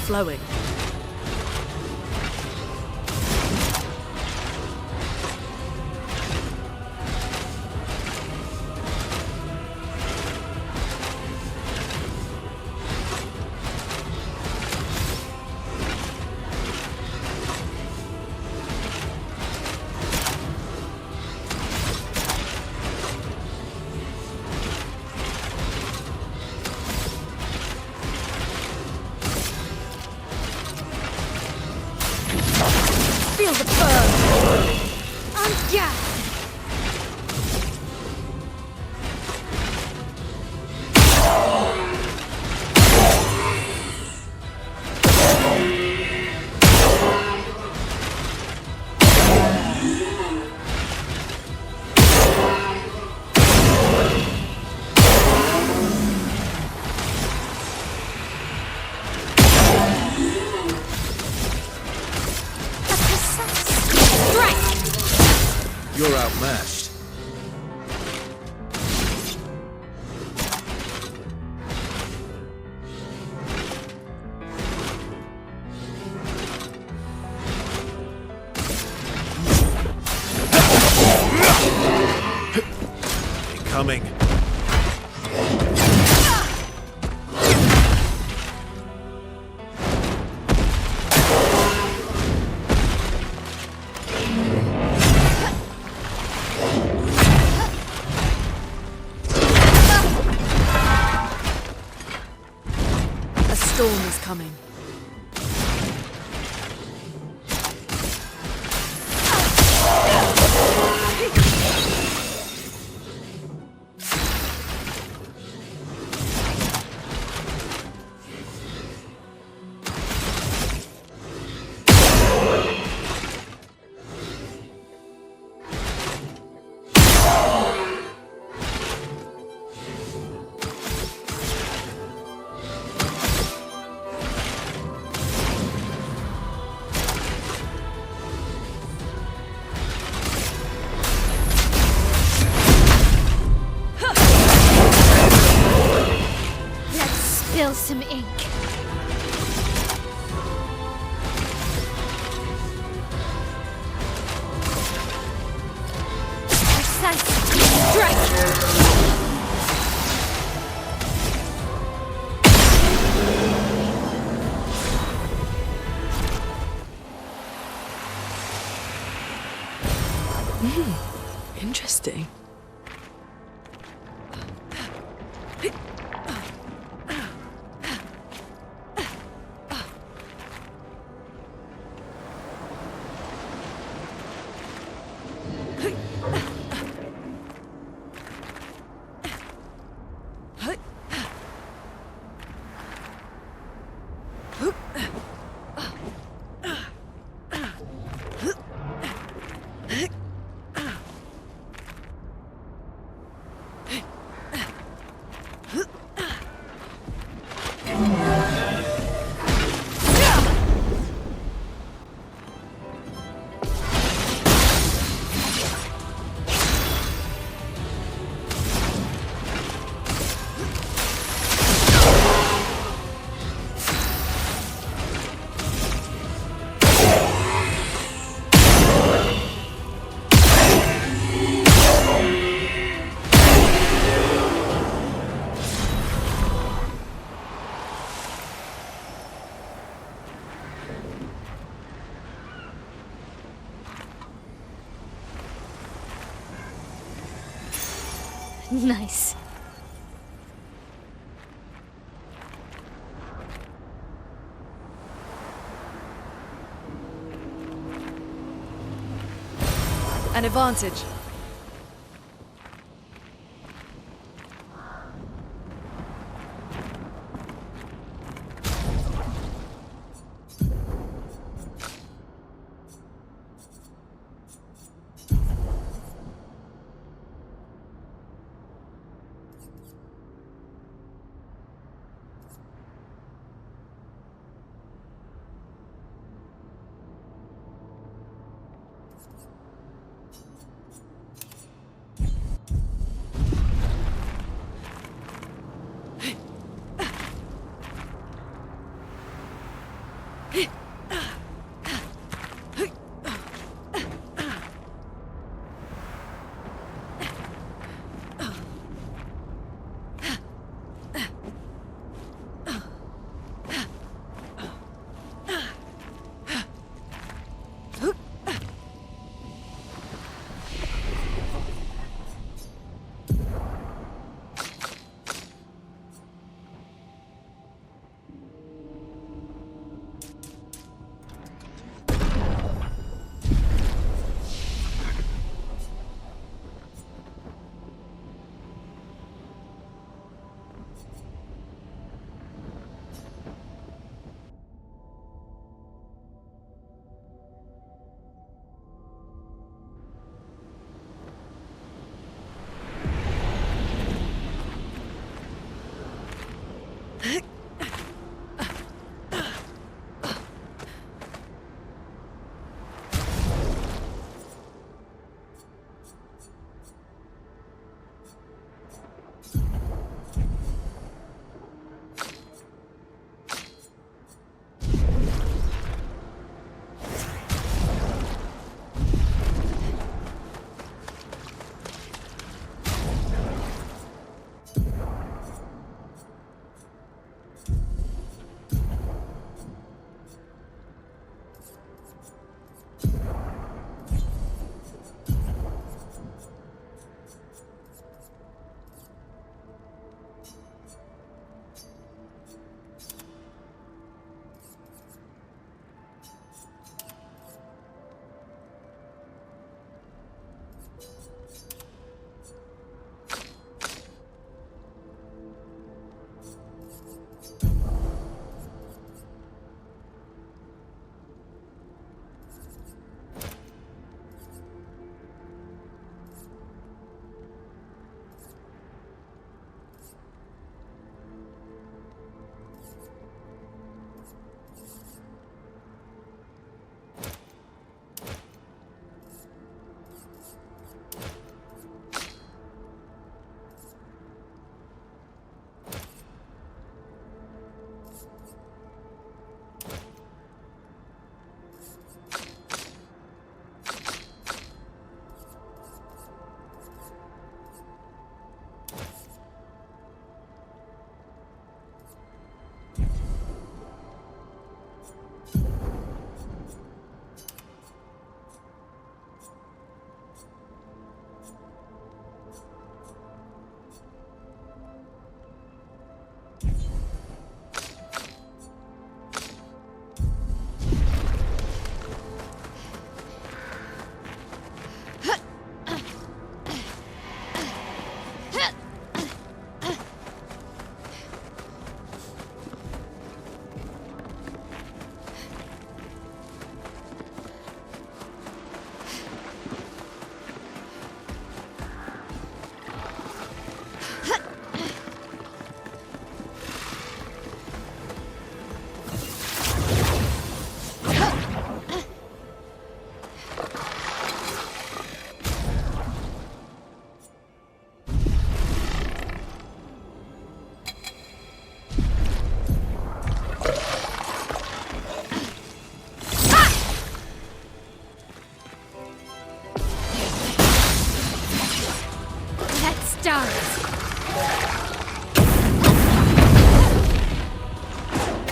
Flowing. Feel the burn! Yeah! You're outmatched. Incoming. Storm is coming. Spill some ink. Precise strike. Interesting. Nice. An advantage.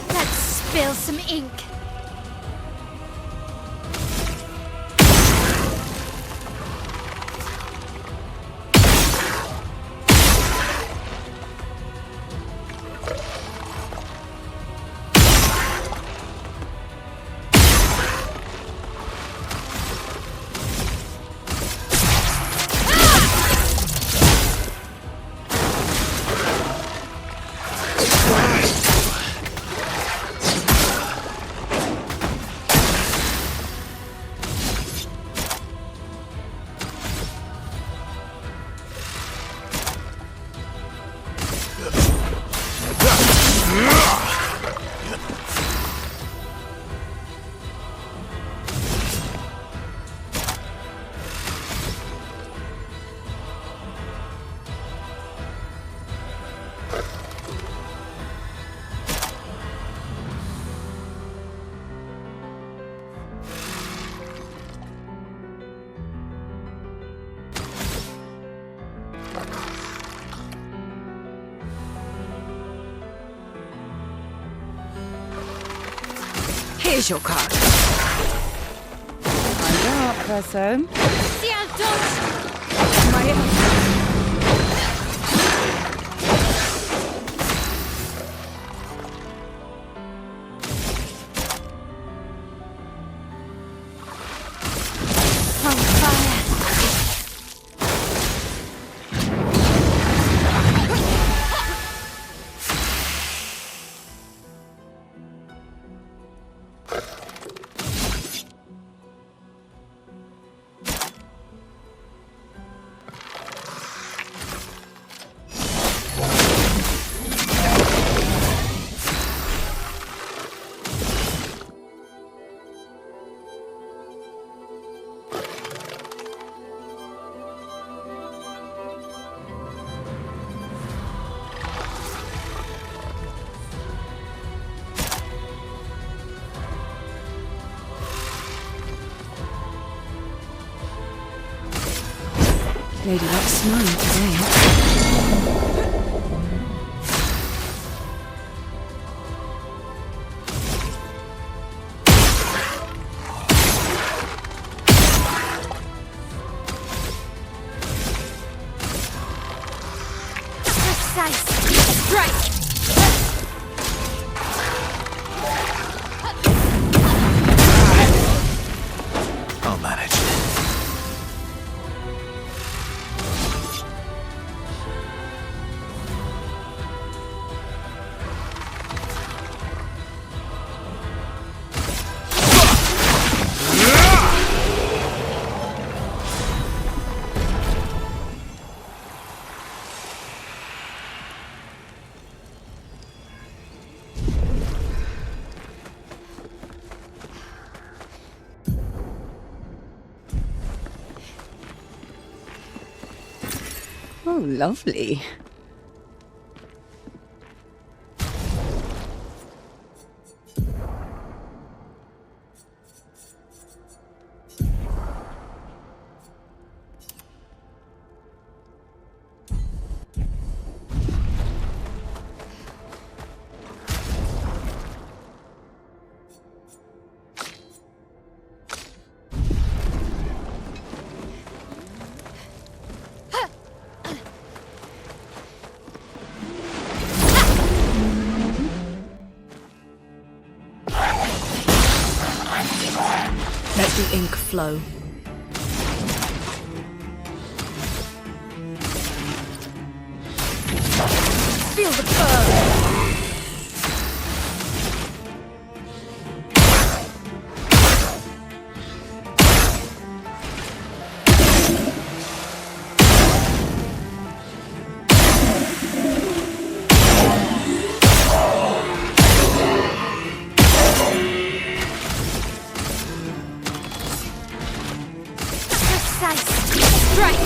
Let's spill some ink. Here's your card. Find out, person. Ciel dodge! On fire! Lady Luck's smiling today. Precise! Strike! I'll manage. Oh, lovely. Let the ink flow. Feel the burn! Precise! Strike!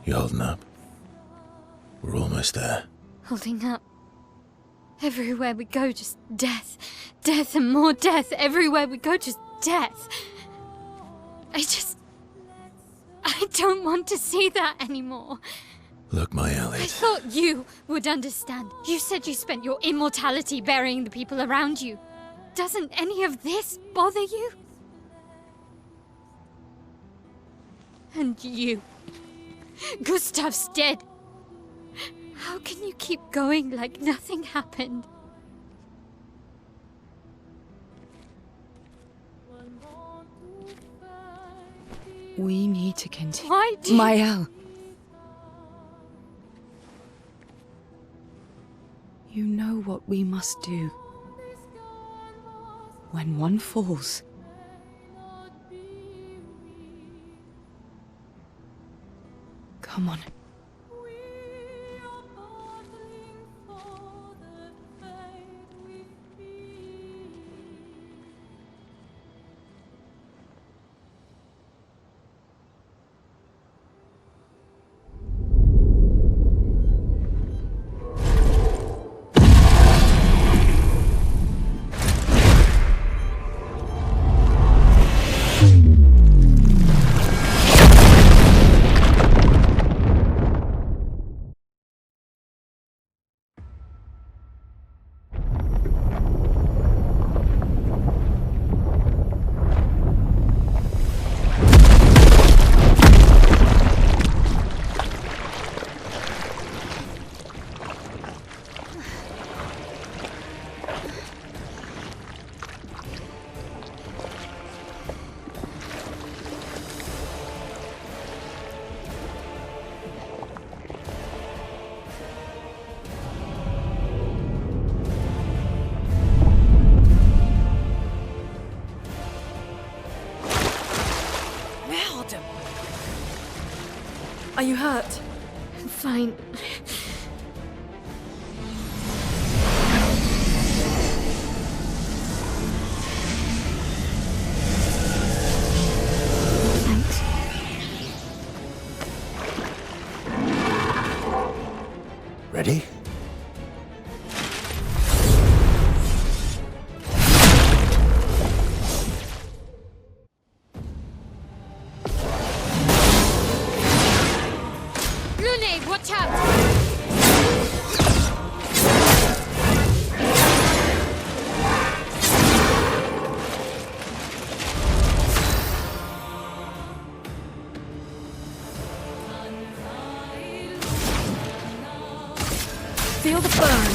You holding up? We're almost there. Holding up. Everywhere we go, just death. Death and more death. Everywhere we go, just death. I don't want to see that anymore. Look, my I Elliot. thought you would understand. You said you spent your immortality burying the people around you. Doesn't any of this bother you? And you. Gustav's dead. How can you keep going like nothing happened? We need to continue. Why do you... Mael. You know what we must do. When one falls, come on. Are you hurt? I'm fine. Thanks. Ready? Watch out! Feel the burn.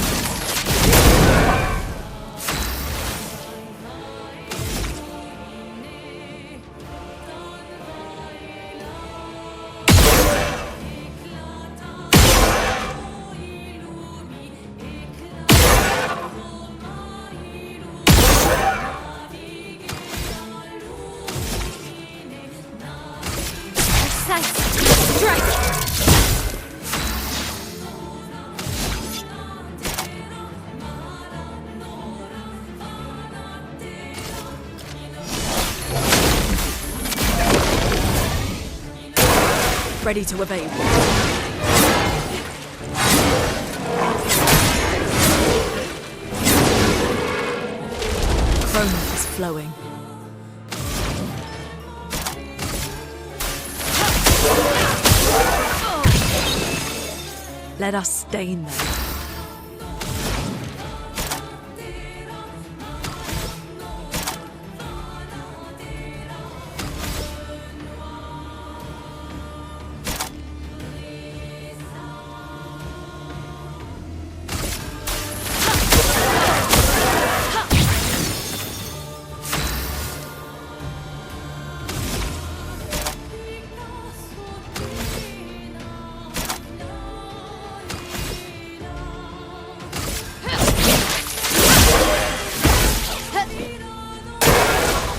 Strike! Ready to evade. Chrome is flowing. Let us stain them.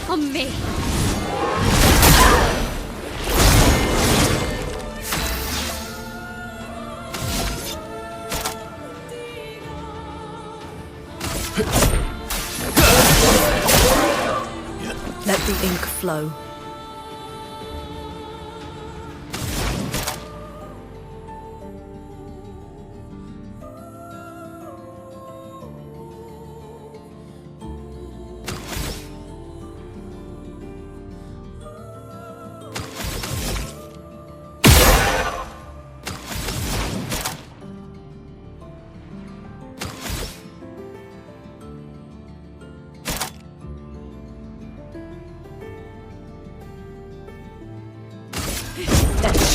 On me! Let the ink flow.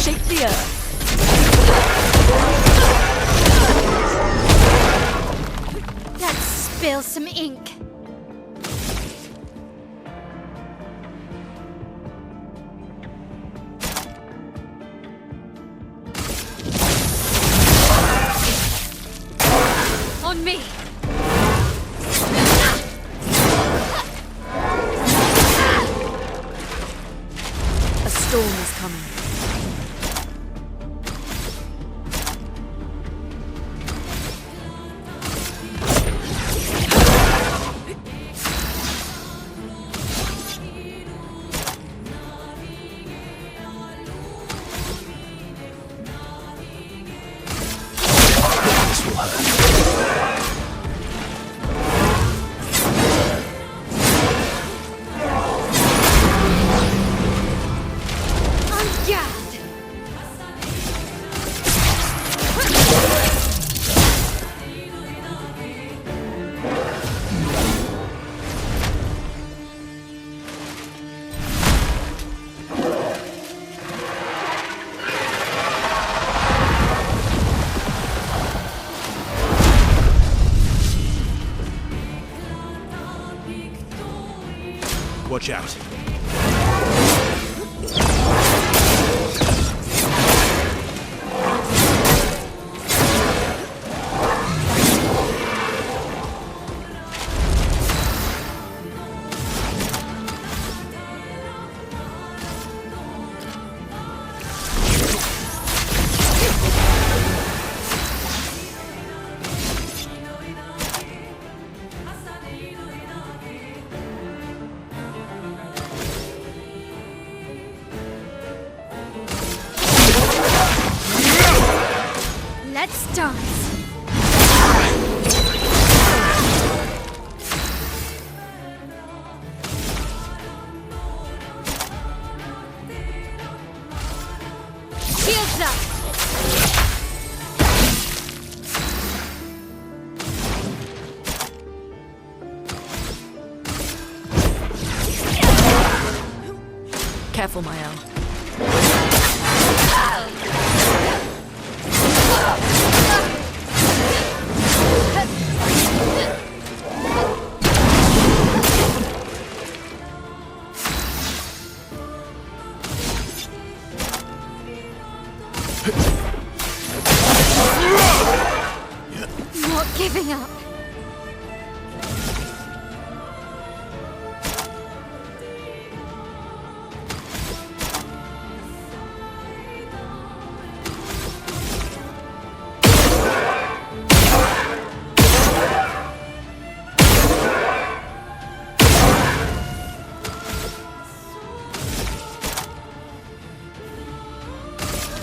shake the earth. Let's spill some ink. On me. A storm is coming. This will hurt. On guard. Watch out. Let's dance. Shields up. Careful, Mael. Not giving up.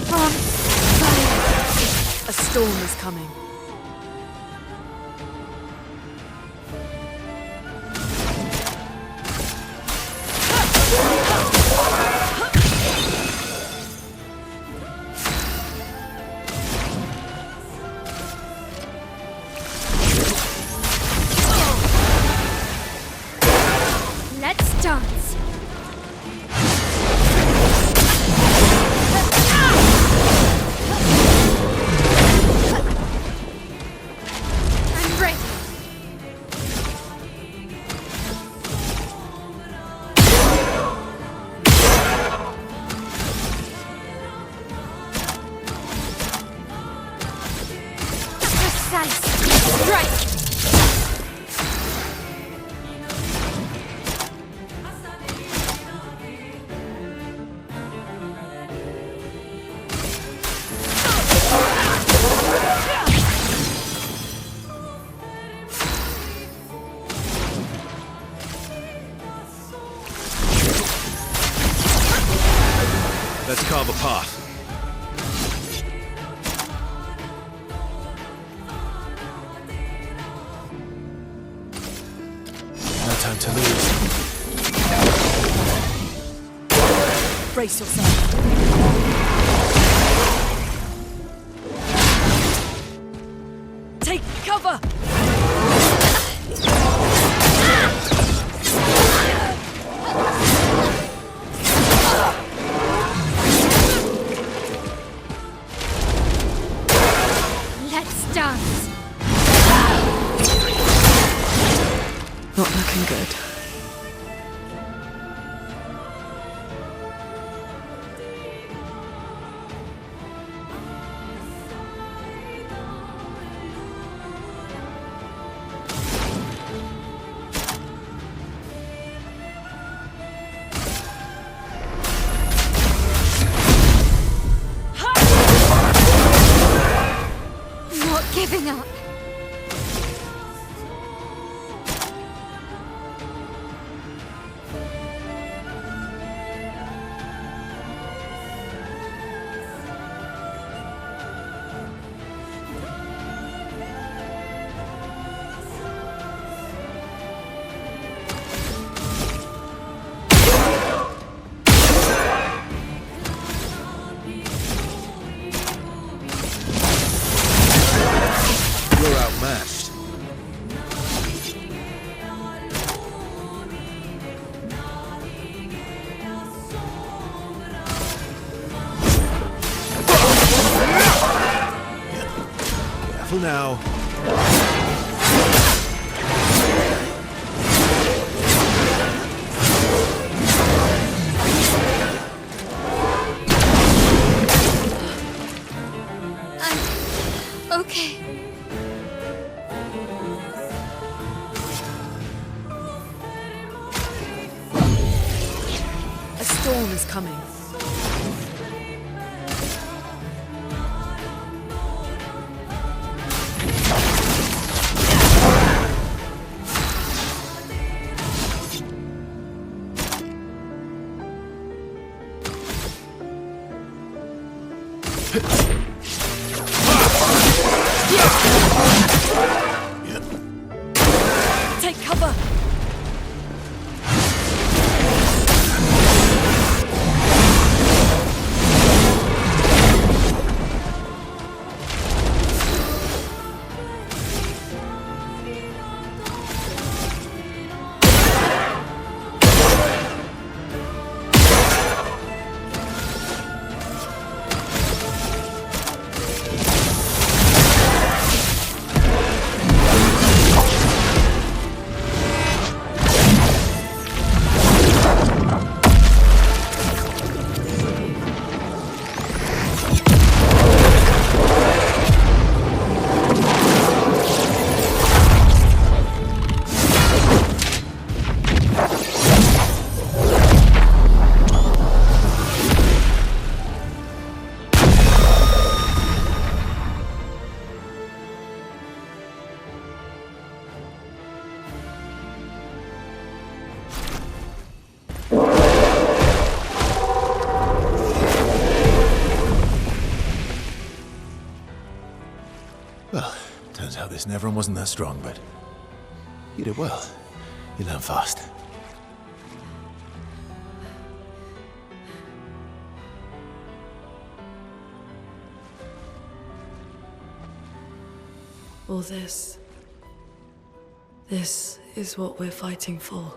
On fire. A storm is coming. Let's dance. I'm ready. Precise strike. Let's carve a path. No time to lose. Brace yourself. Take cover! Not looking good. Not giving up. You're outmatched. Careful now. Okay. A storm is coming. Take cover! Well, turns out this Neveron wasn't that strong, but you did well. You learn fast. All this. This is what we're fighting for.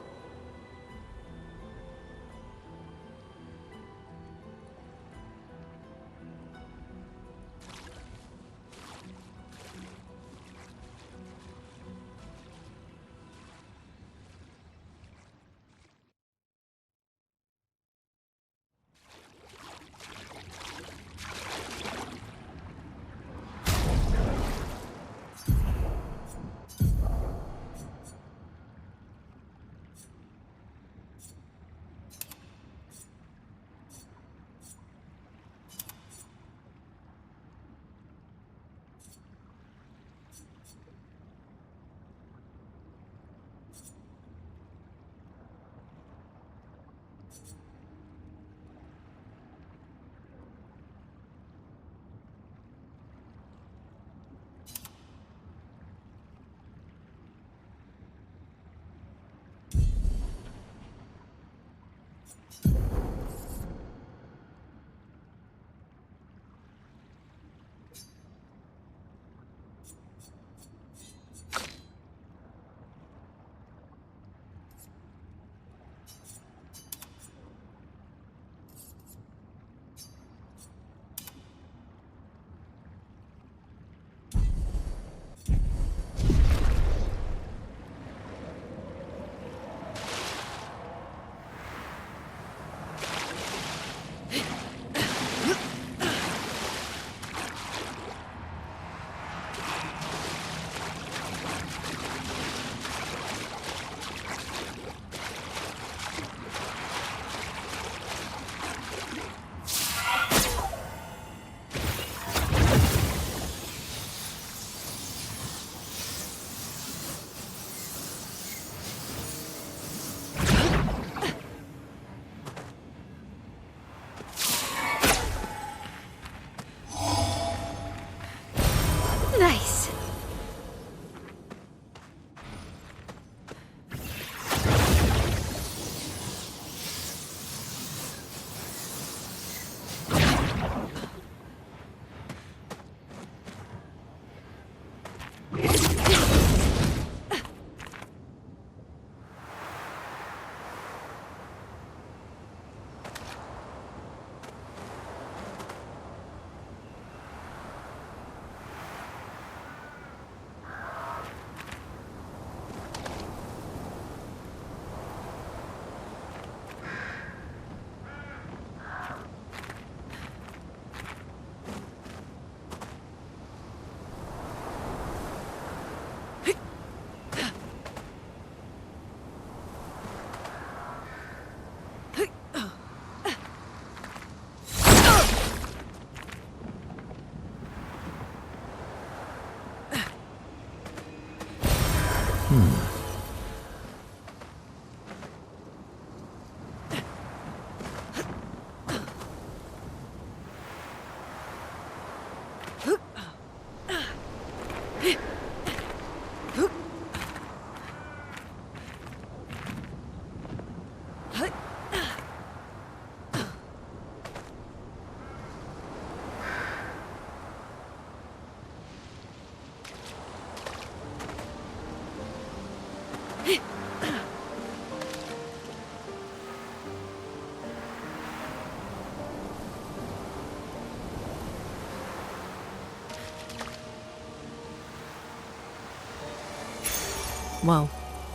Well,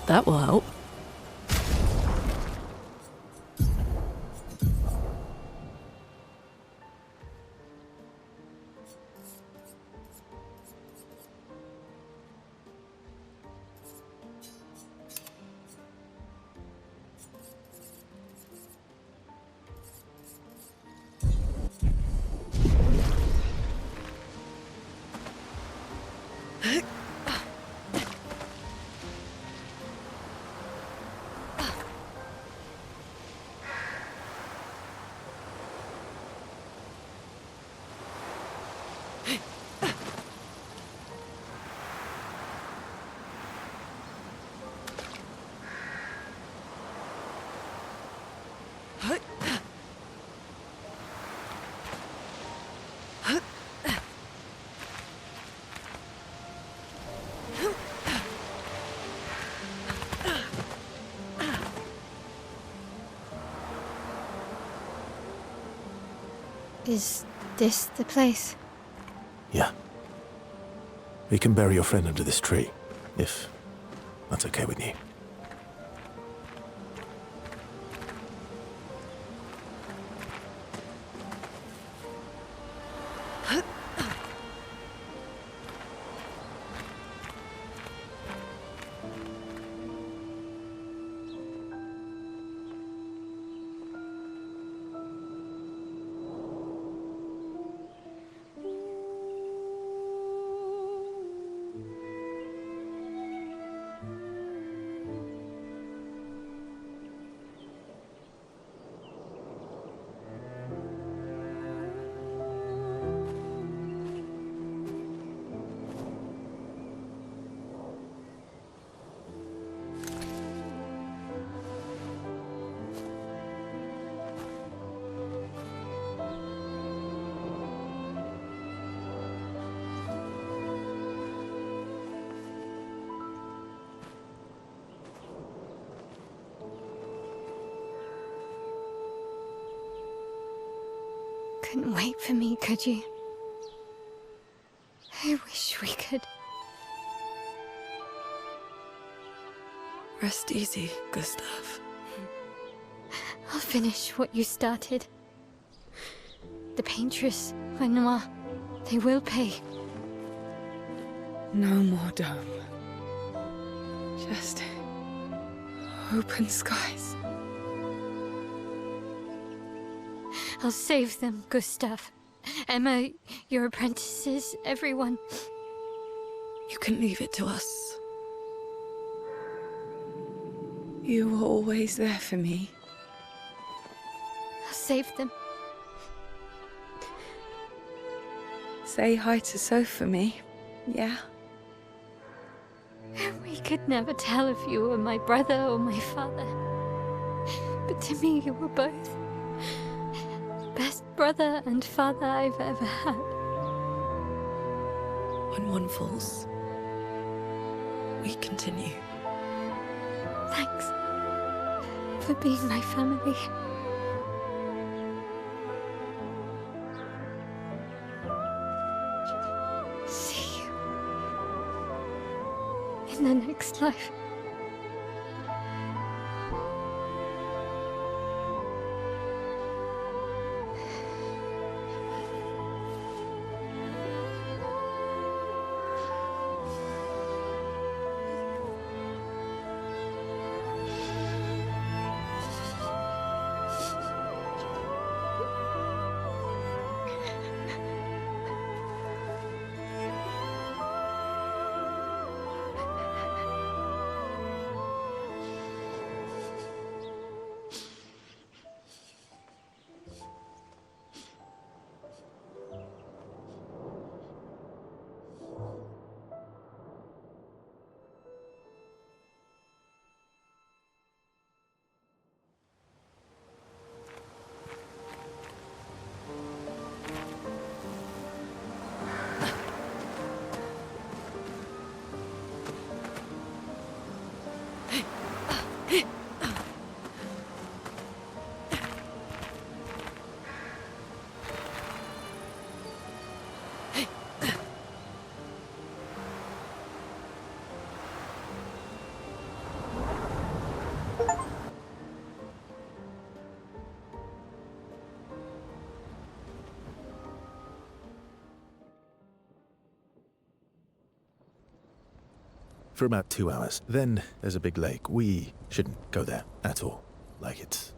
that will help. Is this the place? Yeah. We can bury your friend under this tree, if that's okay with you. Couldn't wait for me, could you? I wish we could. Rest easy, Gustav. I'll finish what you started. The paintress, Renoir, they will pay. No more dome. Just open skies. I'll save them, Gustav. Emma, your apprentices, everyone. You can leave it to us. You were always there for me. I'll save them. Say hi to Soph for me, yeah? We could never tell if you were my brother or my father. But to me, you were both. Best brother and father I've ever had. When one falls, we continue. Thanks for being my family. See you in the next life. for about 2 hours. Then there's a big lake. We shouldn't go there at all.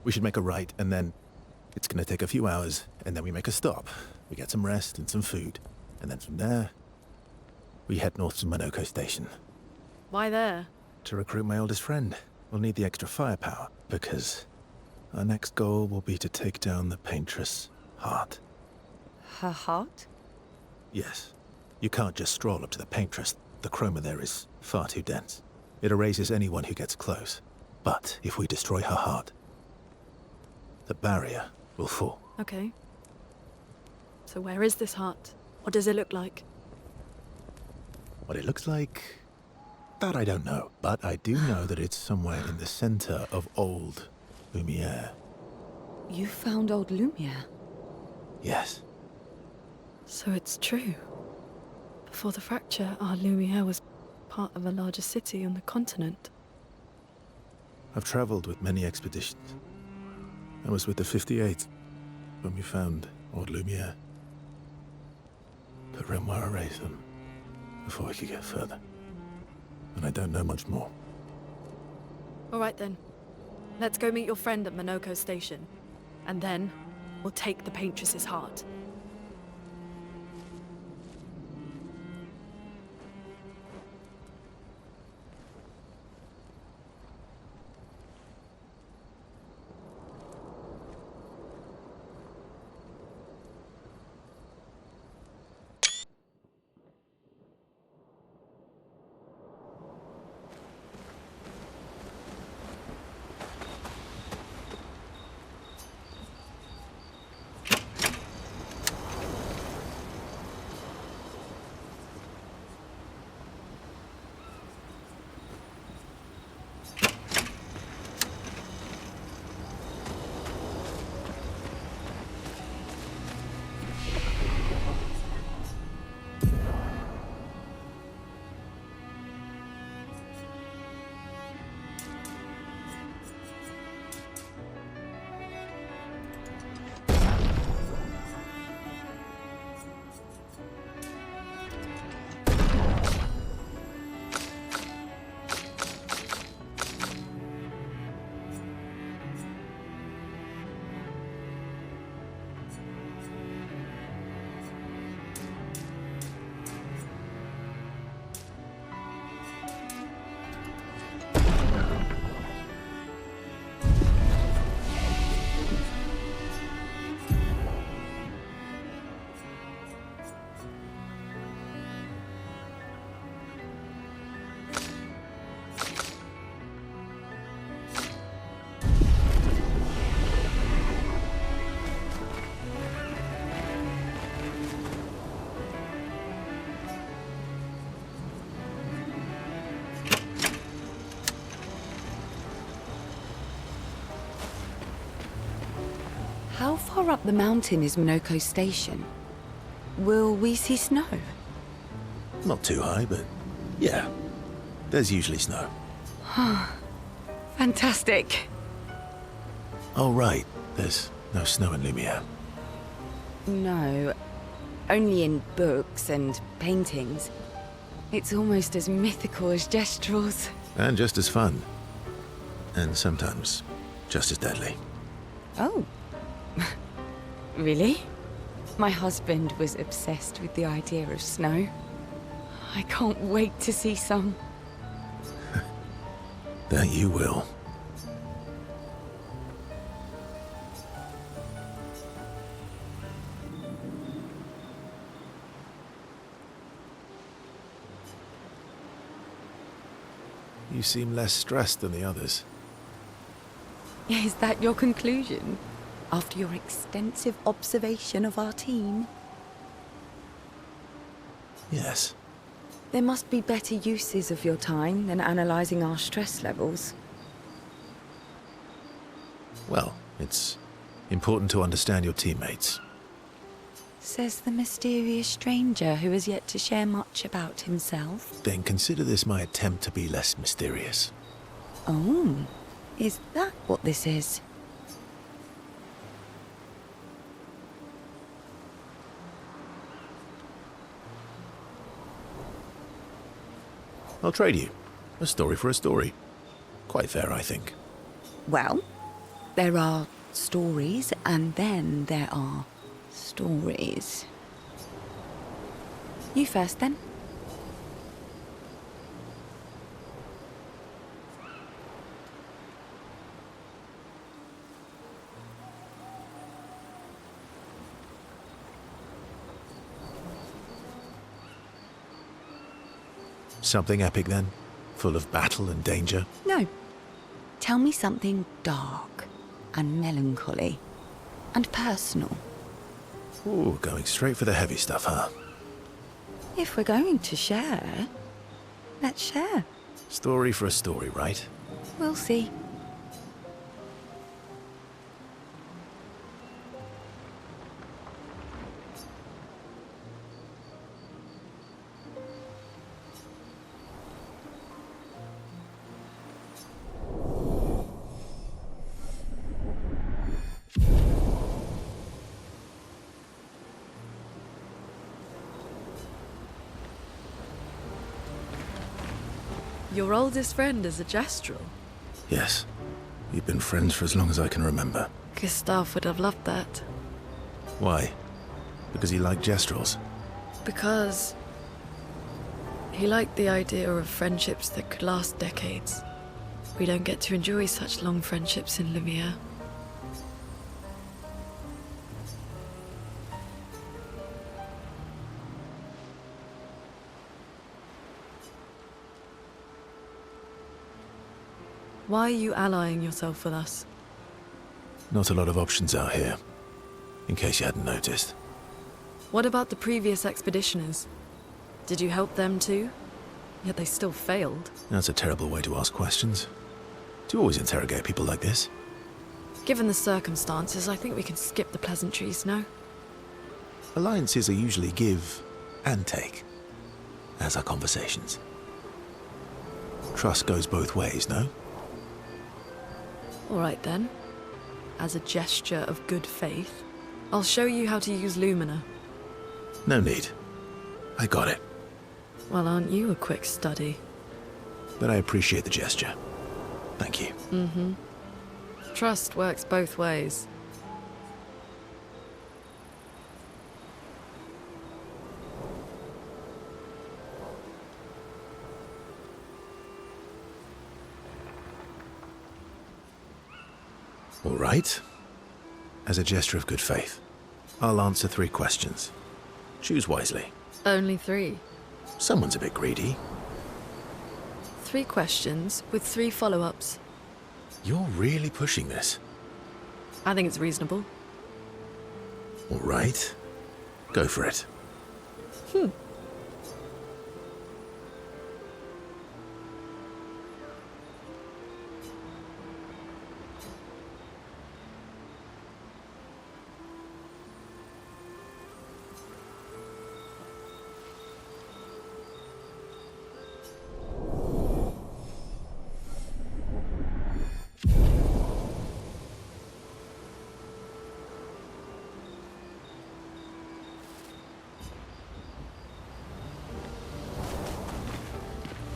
We should make a right, and then it's gonna take a few hours, and then we make a stop. We get some rest and some food. And then from there, we head north to Minoko Station. Why there? To recruit my oldest friend. We'll need the extra firepower, because our next goal will be to take down the Paintress' heart. Her heart? Yes. You can't just stroll up to the Paintress. The chroma there is far too dense. It erases anyone who gets close. But if we destroy her heart, the barrier will fall. Okay. So where is this heart? What does it look like? What it looks like, that I don't know. But I do know that it's somewhere in the center of old Lumiere. You found old Lumiere? Yes. So it's true. Before the fracture, our Lumiere was part of a larger city on the continent. I've traveled with many expeditions. I was with the 58th when we found old Lumiere. But Renoir erased them before we could get further. And I don't know much more. All right then. Let's go meet your friend at Minoko Station. And then, we'll take the Paintress's heart. How far up the mountain is Minoko Station? Will we see snow? Not too high, but yeah. There's usually snow. Fantastic. Oh, right. There's no snow in Lumiere. No, only in books and paintings. It's almost as mythical as Gestrels. And just as fun. And sometimes just as deadly. Oh. Really? My husband was obsessed with the idea of snow. I can't wait to see some. That you will. You seem less stressed than the others. Is that your conclusion? After your extensive observation of our team? Yes. There must be better uses of your time than analysing our stress levels. Well, it's important to understand your teammates. Says the mysterious stranger who has yet to share much about himself. Then consider this my attempt to be less mysterious. Oh, is that what this is? I'll trade you. A story for a story. Quite fair, I think. Well, there are stories, and then there are stories. You first, then. Something epic, then? Full of battle and danger? No. Tell me something dark and melancholy and personal. Ooh, going straight for the heavy stuff, huh? If we're going to share, let's share. Story for a story, right? We'll see. Your oldest friend is a Gestrel. Yes. We've been friends for as long as I can remember. Gustav would have loved that. Why? Because he liked Gestrels? Because he liked the idea of friendships that could last decades. We don't get to enjoy such long friendships in Lumiere. Why are you allying yourself with us? Not a lot of options out here, in case you hadn't noticed. What about the previous expeditioners? Did you help them too? Yet they still failed. That's a terrible way to ask questions. Do you always interrogate people like this? Given the circumstances, I think we can skip the pleasantries, no? Alliances are usually give and take, as are conversations. Trust goes both ways, no? All right then. As a gesture of good faith, I'll show you how to use Lumina. No need. I got it. Well, aren't you a quick study? But I appreciate the gesture. Thank you. Mm-hmm. Trust works both ways. All right. As a gesture of good faith, I'll answer 3 questions. Choose wisely. Only 3. Someone's a bit greedy. 3 questions with 3 follow-ups. You're really pushing this. I think it's reasonable. All right. Go for it.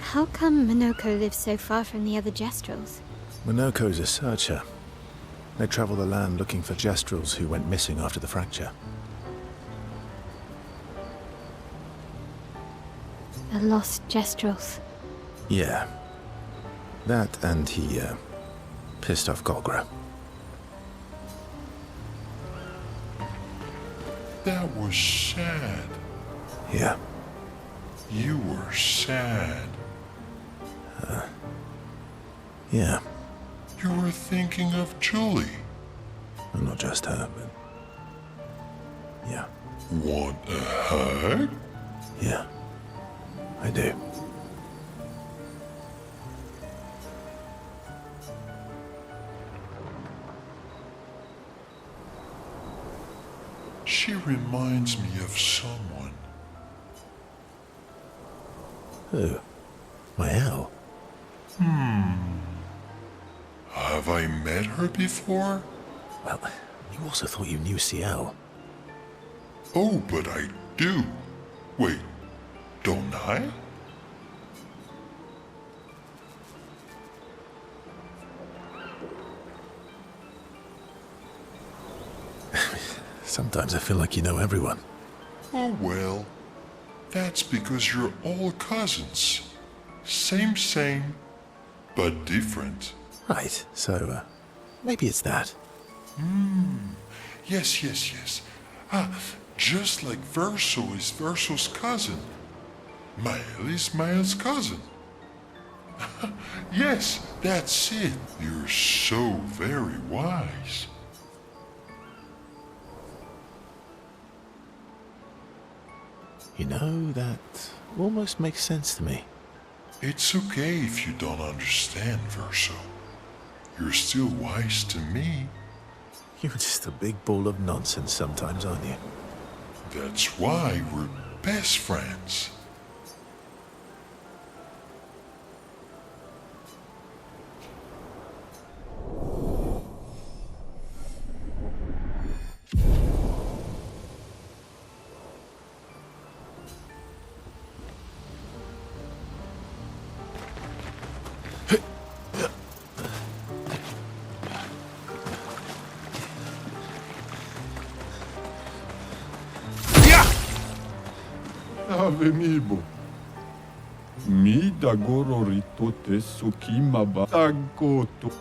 How come Minoko lives so far from the other Gestrels? Minoko's a searcher. They travel the land looking for Gestrels who went missing after the fracture. The lost Gestrels. Yeah. That and he, pissed off Golgra. That was sad. Yeah. You were sad. Yeah. You were thinking of Julie. Well, not just her, but... yeah. Want a hug? Yeah. I do. She reminds me of someone. Who? Well. Have I met her before? Well, you also thought you knew CL. Oh, but I do. Wait, don't I? Sometimes I feel like you know everyone. Oh well, that's because you're all cousins. Same, but different. Right, so, maybe it's that. Yes. Just like Verso is Verso's cousin. Mael is Mael's cousin. Yes, that's it. You're so very wise. You know, that almost makes sense to me. It's okay if you don't understand, Verso. You're still wise to me. You're just a big ball of nonsense sometimes, aren't you? That's why we're best friends. Avemibo. Mi dagoro rito tesu kimaba tagoto.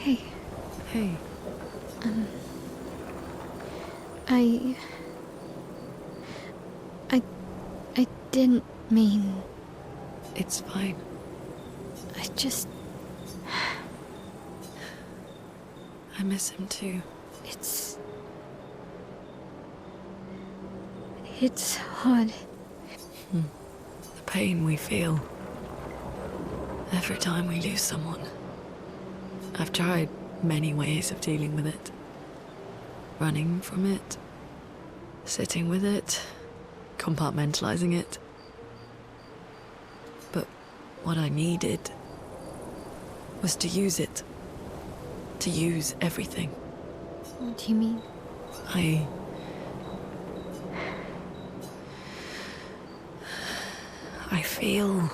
Hey. Hey, I didn't mean. it's fine. I just. I miss him too. It's. It's hard. The pain we feel every time we lose someone. I've tried many ways of dealing with it. Running from it, sitting with it, compartmentalizing it. But what I needed was to use it. To use everything. What do you mean? I feel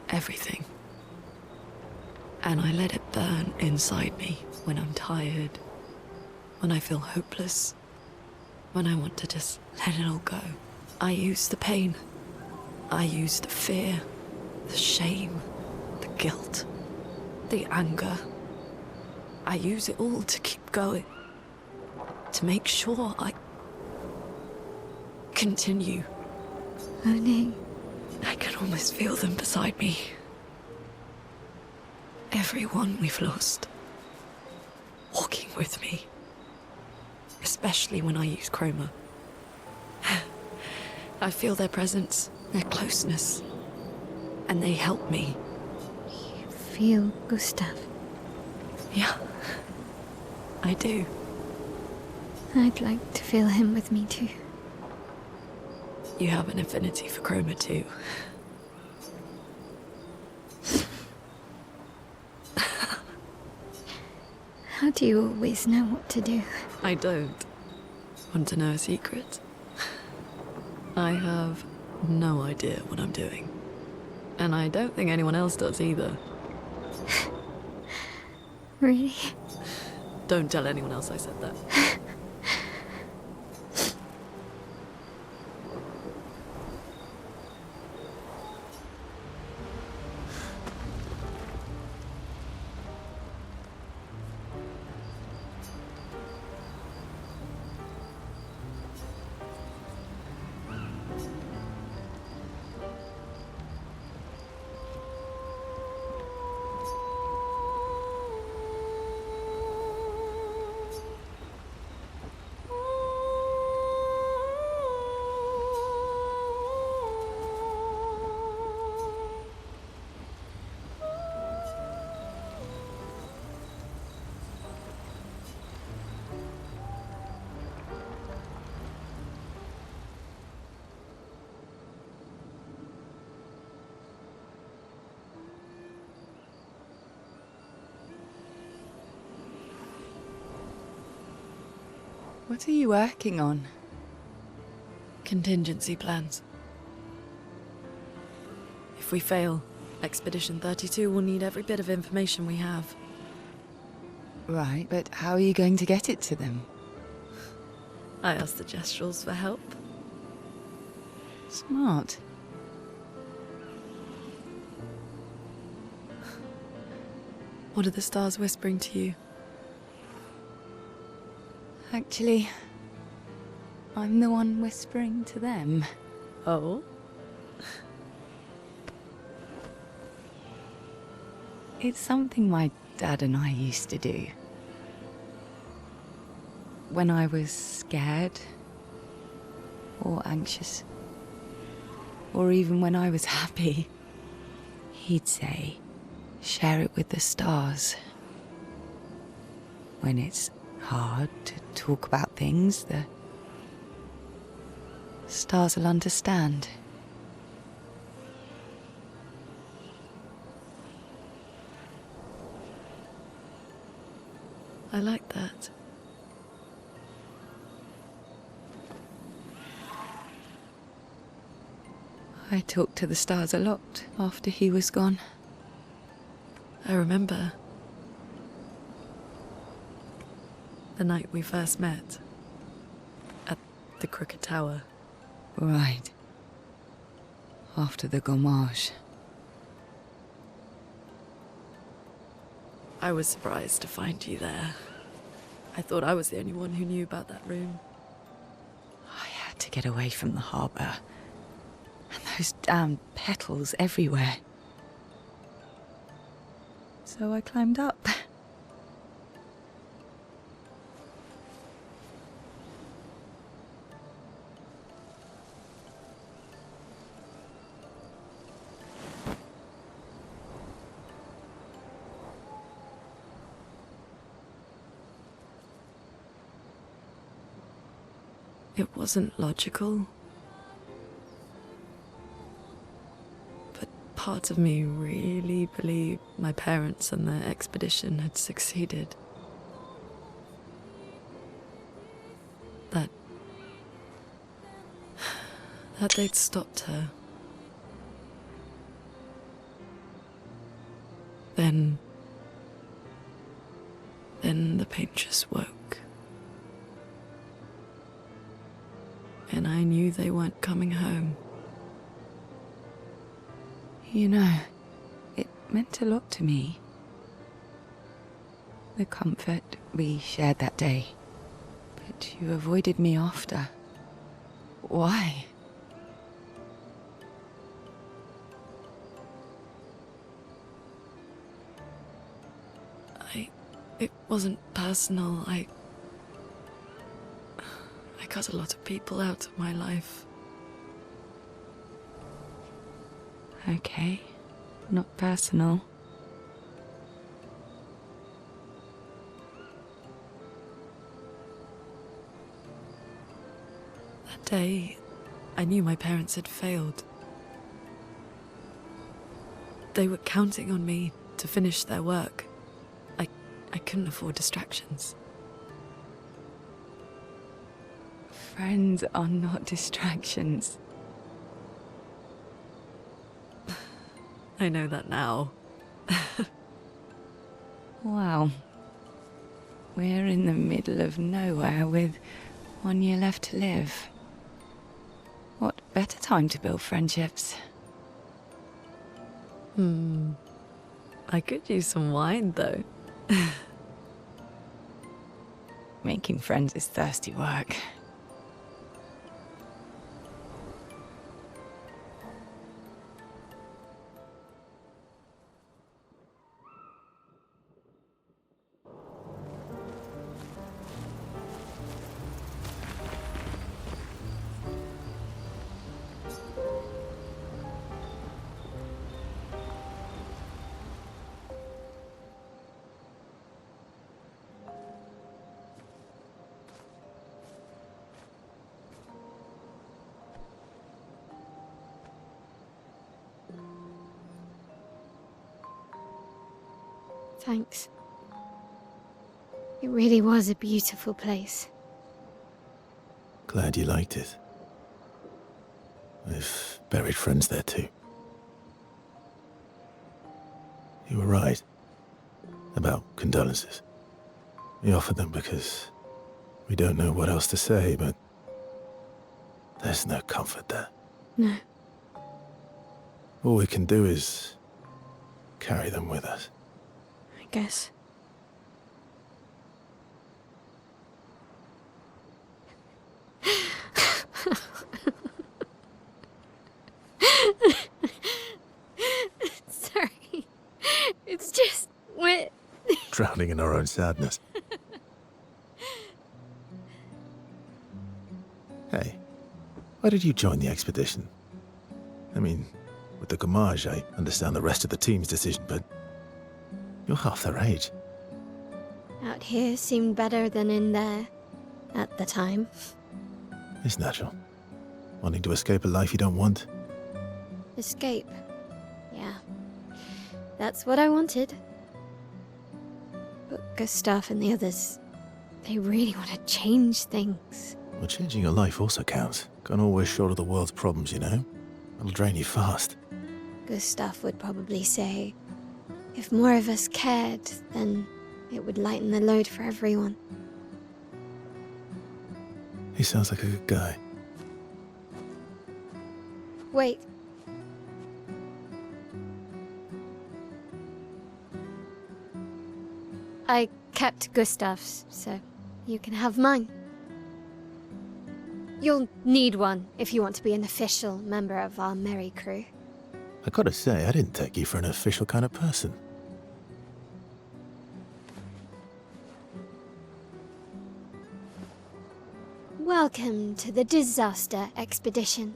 everything. And I let it burn inside me when I'm tired, when I feel hopeless, when I want to just let it all go. I use the pain. I use the fear, the shame, the guilt, the anger. I use it all to keep going. To make sure I continue. Oni. I can almost feel them beside me. Everyone we've lost. Walking with me. Especially when I use chroma. I feel their presence, their closeness. And they help me. You feel Gustav? Yeah, I do. I'd like to feel him with me too. You have an affinity for chroma too. How do you always know what to do? I don't. Want to know a secret? I have no idea what I'm doing. And I don't think anyone else does either. Really? Don't tell anyone else I said that. What are you working on? Contingency plans. If we fail, Expedition 32 will need every bit of information we have. Right, but how are you going to get it to them? I asked the Gestrals for help. Smart. What are the stars whispering to you? Actually, I'm the one whispering to them. Oh? It's something my dad and I used to do. When I was scared, or anxious, or even when I was happy, he'd say, share it with the stars. When it's hard to talk about things, the stars will understand. I like that. I talked to the stars a lot after he was gone. I remember. The night we first met. At the Crooked Tower. Right. After the gommage. I was surprised to find you there. I thought I was the only one who knew about that room. I had to get away from the harbour. And those damn petals everywhere. So I climbed up. It wasn't logical. But part of me really believed my parents and their expedition had succeeded. That they'd stopped her. Then the pain just woke. And I knew they weren't coming home. You know, it meant a lot to me. The comfort we shared that day. But you avoided me after. Why? It wasn't personal. I cut a lot of people out of my life. Okay, not personal. That day, I knew my parents had failed. They were counting on me to finish their work. I couldn't afford distractions. Friends are not distractions. I know that now. Wow. We're in the middle of nowhere with 1 year left to live. What better time to build friendships? I could use some wine, though. Making friends is thirsty work. Thanks. It really was a beautiful place. Glad you liked it. We've buried friends there too. You were right about condolences. We offered them because we don't know what else to say, but there's no comfort there. No. All we can do is carry them with us. I guess. Sorry. It's just we're Drowning in our own sadness. Hey, why did you join the expedition? I mean, with the Gamage, I understand the rest of the team's decision, but you're half their age. out here seemed better than in there at the time. It's natural. Wanting to escape a life you don't want. Escape. Yeah. That's what I wanted. But Gustav and the others, they really want to change things. Well, changing your life also counts. Can't always shoulder the world's problems, you know? It'll drain you fast. Gustav would probably say, if more of us cared, then it would lighten the load for everyone. He sounds like a good guy. Wait. I kept Gustav's, so you can have mine. You'll need one if you want to be an official member of our merry crew. I gotta say, I didn't take you for an official kind of person. Welcome to the disaster expedition.